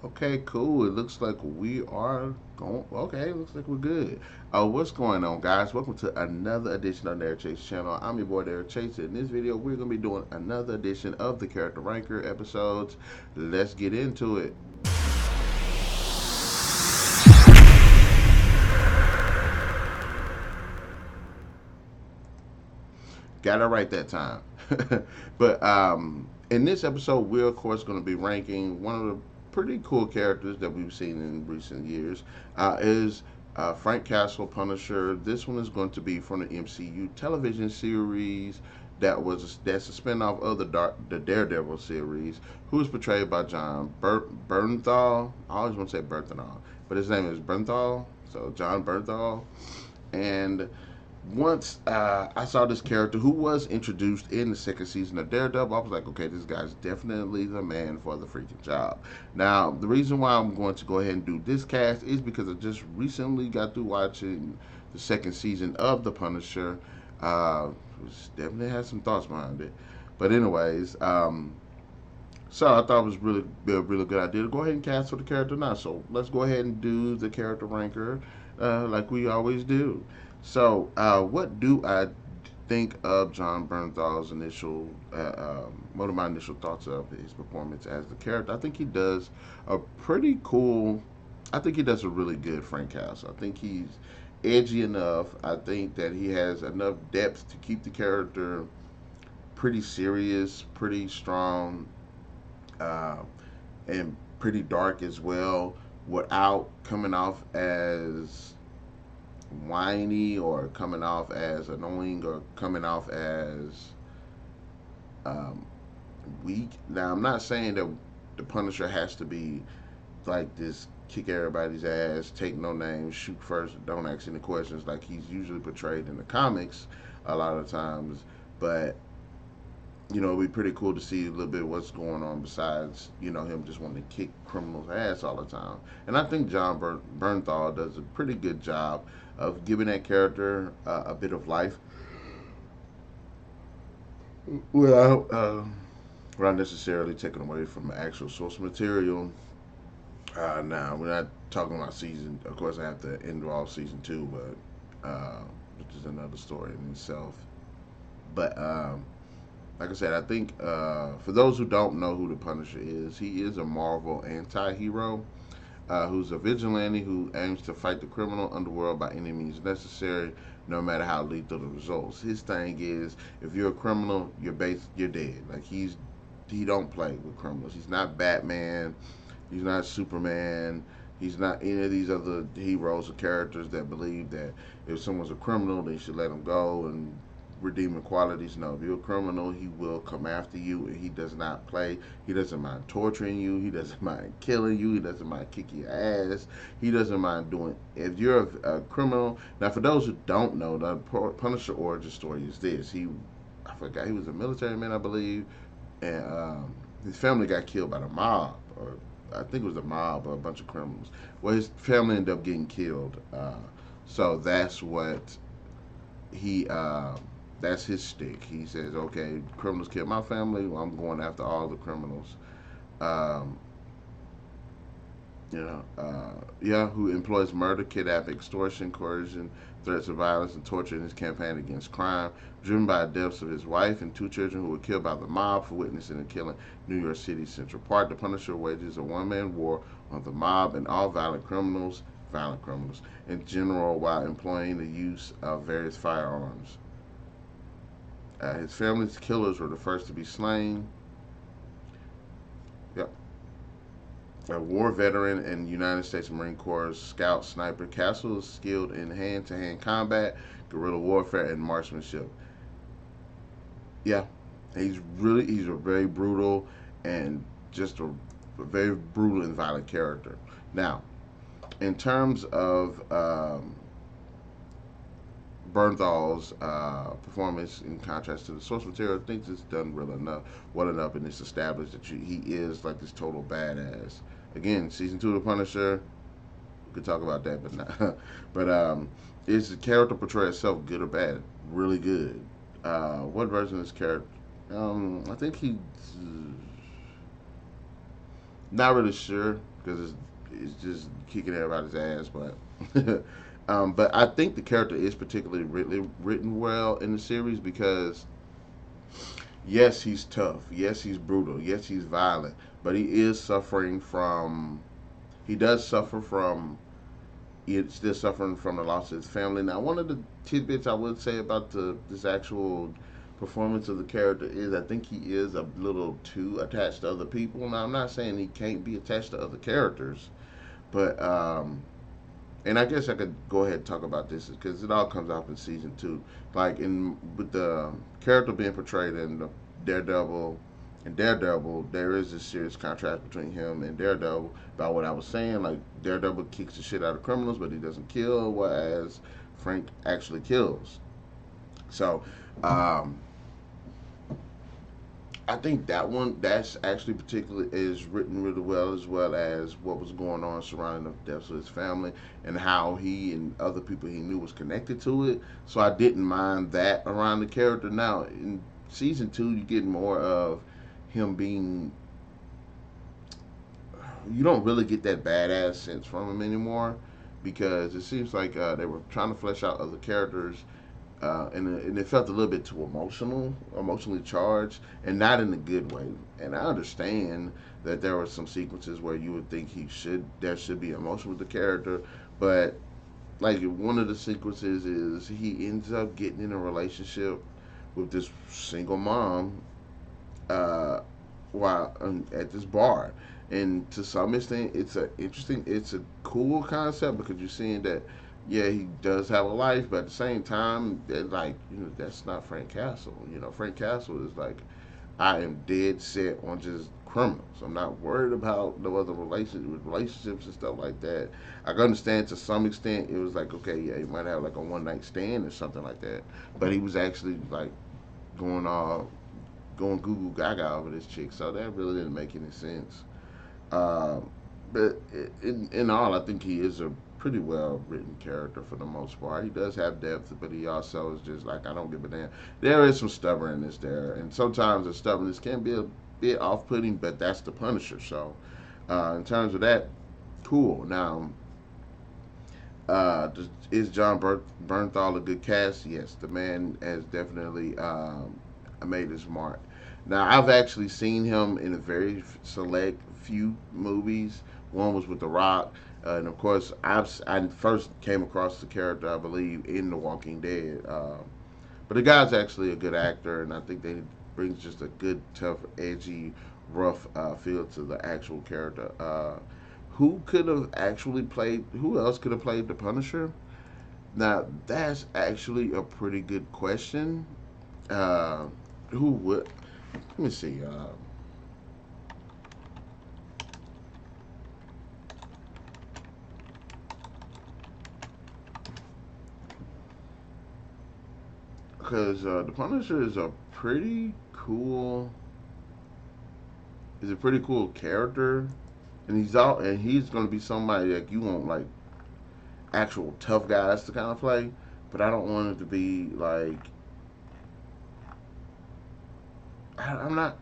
Okay, cool. It looks like we are going. Okay, looks like we're good. What's going on, guys? Welcome to another edition of Narik Chase channel. I'm your boy Narik Chase. In this video, we're gonna be doing another edition of the Character Ranker episodes. Let's get into it. Got it right that time. But in this episode, we're of course going to be ranking one of the pretty cool characters that we've seen in recent years. Is Frank Castle Punisher. This one is going to be from the MCU television series that's a spinoff of the Daredevil series. Who is portrayed by Jon Bernthal. I always want to say Bernthal, but his name is Bernthal. So Jon Bernthal, and once I saw this character who was introduced in the second season of Daredevil, I was like, okay, this guy's definitely the man for the freaking job. Now, the reason why I'm going to go ahead and do this cast is because I just recently got through watching the second season of The Punisher, which definitely has some thoughts behind it. But anyways, so I thought it was really a really good idea to go ahead and cast for the character now. So let's go ahead and do the character ranker like we always do. So what do I think of Jon Bernthal's initial, one of my initial thoughts of his performance as the character? I think he does a pretty cool. I think he does a really good Frank Castle. I think he's edgy enough. I think that he has enough depth to keep the character pretty serious, pretty strong, uh, and pretty dark as well, without coming off as whiny or coming off as annoying or coming off as um, weak. Now, I'm not saying that the Punisher has to be like this kick everybody's ass, take no names, shoot first, don't ask any questions like he's usually portrayed in the comics a lot of times. But it'd be pretty cool to see a little bit of what's going on besides, him just wanting to kick criminals' ass all the time. And I think Jon Bernthal does a pretty good job of giving that character a bit of life without, without necessarily taking away from the actual source material. Now, we're not talking about season. Of course, I have to involve season two, but which is another story in itself. But like I said, I think for those who don't know who the Punisher is, he is a Marvel anti-hero who's a vigilante who aims to fight the criminal underworld by any means necessary, no matter how lethal the results. His thing is, if you're a criminal, you're dead. Like he don't play with criminals. He's not Batman. He's not Superman. He's not any of these other heroes or characters that believe that if someone's a criminal, they should let them go and redeeming qualities. No, if you're a criminal, he will come after you, and he does not play. He doesn't mind torturing you. He doesn't mind killing you. He doesn't mind kicking your ass. He doesn't mind doing. If you're a criminal, now for those who don't know, the Punisher origin story is this. I forgot, he was a military man, I believe, and his family got killed by the mob, or I think it was the mob or a bunch of criminals. Well, his family ended up getting killed. So that's what he that's his stick. He says, okay, criminals killed my family. Well, I'm going after all the criminals. Um, yeah, who employs murder, kidnapping, extortion, coercion, threats of violence, and torture in his campaign against crime, driven by the deaths of his wife and two children who were killed by the mob for witnessing the killing New York City's Central Park. The Punisher wages a one-man war on the mob and all violent criminals in general, while employing the use of various firearms. His family's killers were the first to be slain. Yep. A war veteran and United States Marine Corps scout sniper, Castle is skilled in hand-to-hand combat, guerrilla warfare, and marksmanship. Yeah, he's a very brutal and just a very brutal and violent character. Now, in terms of Bernthal's performance in contrast to the source material, I think it's done well enough, and it's established that he is like this total badass. Again, season two of The Punisher, we could talk about that, but not. But is the character portray itself good or bad? Really good. What version of this character? I think Not really sure because it's just kicking everybody's ass, but but I think the character is particularly written well in the series because yes, he's tough, yes, he's brutal, yes, he's violent, but he is suffering from. He does suffer from. He's still suffering from the loss of his family. Now, one of the tidbits I would say about this actual performance of the character is I think he is a little too attached to other people. Now, I'm not saying he can't be attached to other characters, but and I guess I could go ahead and talk about this because it all comes up in season two. Like in with the character being portrayed in the Daredevil and Daredevil, there is a serious contrast between him and Daredevil about what I was saying. Like Daredevil kicks the shit out of criminals, but he doesn't kill, whereas Frank actually kills. So um, I think that's actually particularly is written really well as what was going on surrounding the deaths of his family and how he and other people he knew was connected to it. So I didn't mind that around the character. Now in season two, you get more of him being. You don't really get that badass sense from him anymore because it seems like they were trying to flesh out other characters and it felt a little bit too emotionally charged, and not in a good way. And I understand that there were some sequences where you would think there should be emotion with the character, but like one of the sequences is he ends up getting in a relationship with this single mom while at this bar. And to some extent, it's a cool concept because you're seeing that, yeah, he does have a life, but at the same time, like that's not Frank Castle. Frank Castle is like, I am dead set on just criminals. I'm not worried about no other relationships and stuff like that. I can understand to some extent. It was like, okay, yeah, he might have like a one night stand or something like that, but he was actually like going all going goo goo gaga over this chick, so that really didn't make any sense. Um, but in all, I think he is a pretty well written character for the most part. He does have depth, but he also is just like, I don't give a damn. There is some stubbornness there, and sometimes the stubbornness can be a bit off putting, but that's the Punisher. So, in terms of that, cool. Now, is Jon Bernthal a good cast? Yes, the man has definitely made his mark. Now, I've actually seen him in a very select few movies. One was with The Rock, and of course, I first came across the character, I believe, in The Walking Dead. But the guy's actually a good actor, and I think that he brings just a good, tough, edgy, rough feel to the actual character. Who could have actually played? Who else could have played the Punisher? Now that's actually a pretty good question. Uh, who would? Let me see. Because the Punisher is a pretty cool. Is a pretty cool character, and he's going to be somebody that you want like actual tough guys to kind of play. But I don't want it to be like I'm not.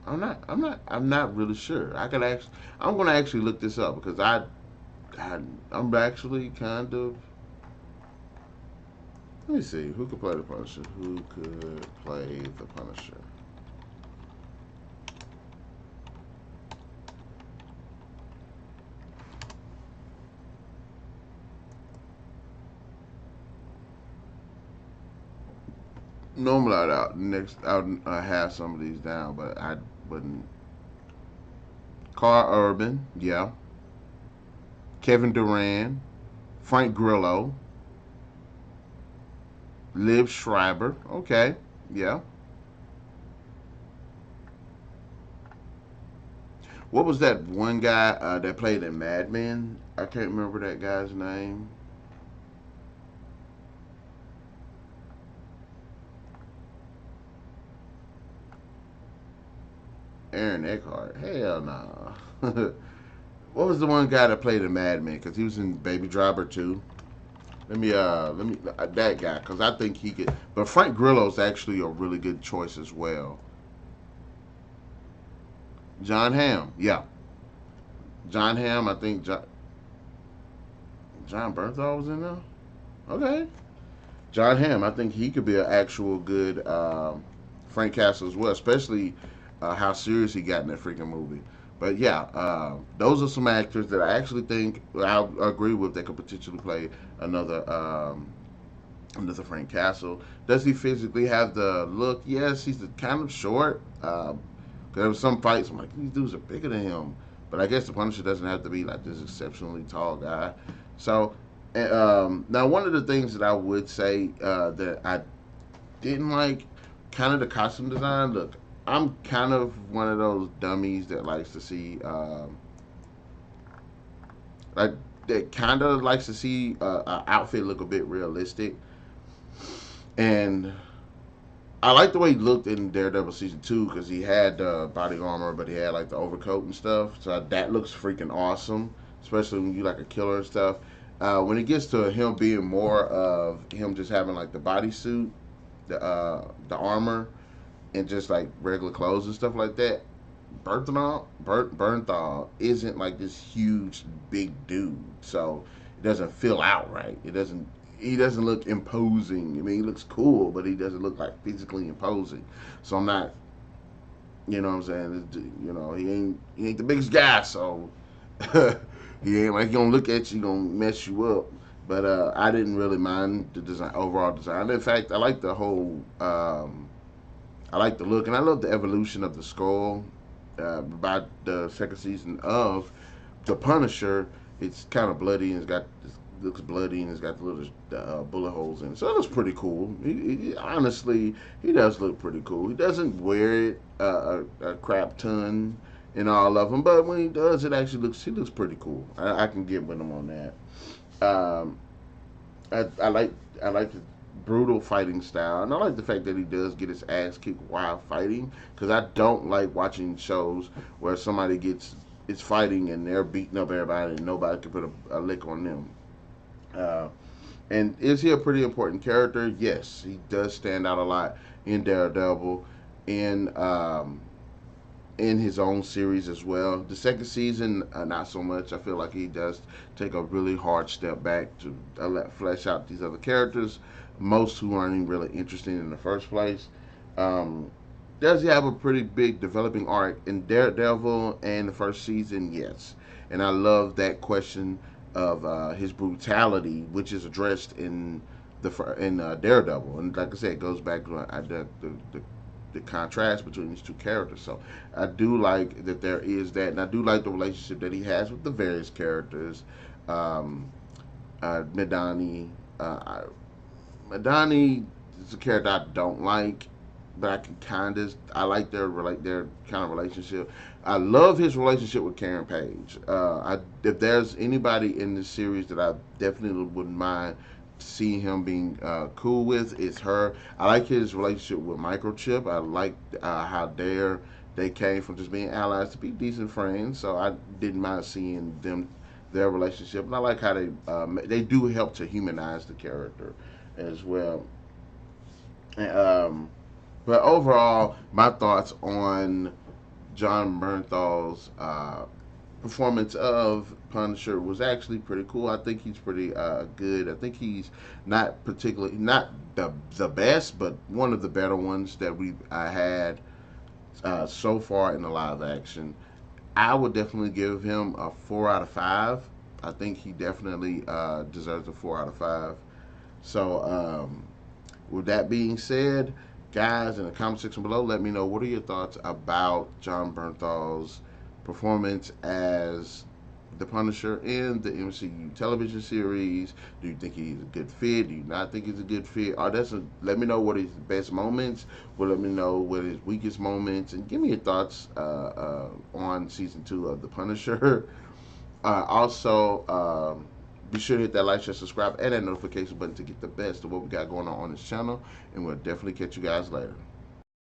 I'm not really sure. I could actually. I'm gonna actually look this up because I'm actually kind of. Let me see who could play the Punisher. Who could play the Punisher? Normally, I have some of these down, but I wouldn't. Carl Urban, yeah. Kevin Durant, Frank Grillo, Liv Schreiber. Okay, yeah. What was that one guy that played in Mad Men? I can't remember that guy's name. Aaron Eckhart. Hell no. What was the one guy that played in Mad Men? Because he was in Baby Driver too. Let me that guy because I think he could. But Frank Grillo's actually a really good choice as well. John Hamm, yeah, John Hamm. I think Jon Bernthal was in there. Okay, John Hamm. I think he could be an actual good Frank Castle as well, especially how serious he got in that freaking movie. But yeah, those are some actors that I actually think I agree with that could potentially play another another Frank Castle. Does he physically have the look? Yes, he's kind of short. There was some fights. I'm like, these dudes are bigger than him. But I guess the Punisher doesn't have to be like this exceptionally tall guy. So now one of the things that I would say that I didn't like, kind of the costume design. Look, I'm kind of one of those dummies that likes to see like that kind of likes to see an outfit look a bit realistic. And I like the way he looked in Daredevil season 2 because he had body armor, but he had like the overcoat and stuff. So that looks freaking awesome, especially when you like a killer and stuff. When it gets to him being more of him just having like the bodysuit, the armor, and just like regular clothes and stuff like that, Bernthal isn't like this huge big dude, so it doesn't fill out right. It doesn't. He doesn't look imposing. I mean, he looks cool, but he doesn't look like physically imposing. So I'm not. You know what I'm saying? You know, he ain't the biggest guy, so he ain't like he gonna look at you, gonna mess you up. But I didn't really mind the design, overall design. In fact, I like the whole. I like the look, and I love the evolution of the skull. By the second season of the Punisher, it's kind of bloody and looks bloody and it's got the little bullet holes in it. So it looks pretty cool. Honestly, he does look pretty cool. He doesn't wear it a crap ton in all of them, but when he does, he looks pretty cool. I can get with him on that. I like I like the brutal fighting style, and I like the fact that he does get his ass kicked while fighting. Because I don't like watching shows where somebody gets is fighting and they're beating up everybody and nobody can put a lick on them. Uh, and is he a pretty important character? Yes, he does stand out a lot in Daredevil, in in his own series as well. The second season, not so much. I feel like he does take a really hard step back to let flesh out these other characters, most who aren't even really interesting in the first place. Um, does he have a pretty big developing arc in Daredevil and the first season? Yes, and I love that question of his brutality, which is addressed in Daredevil, and like I said, it goes back to the contrast between these two characters. So I do like that there is that, and I do like the relationship that he has with the various characters. Um, Madani, uh, Madani is a character I don't like, but I can kind of I like their kind of relationship. I love his relationship with Karen Page. If there's anybody in this series that I definitely wouldn't mind seeing him being cool with, it's her. I like his relationship with Microchip. I like how they came from just being allies to be decent friends. So I didn't mind seeing their relationship, and I like how they do help to humanize the character as well. And, but overall, my thoughts on Jon Bernthal's performance of Punisher was actually pretty cool. I think he's pretty good. I think he's not the best, but one of the better ones that we've had so far in the live action. I would definitely give him a 4 out of 5. I think he definitely deserves a 4 out of 5. So, with that being said, guys, in the comment section below, let me know what are your thoughts about Jon Bernthal's performance as the Punisher in the MCU television series. Do you think he's a good fit? Do you not think he's a good fit? Or let me know what his best moments. Well, let me know what his weakest moments, and give me your thoughts on season 2 of the Punisher. Also, be sure to hit that like, share, subscribe, and that notification button to get the best of what we got going on this channel. And we'll definitely catch you guys later.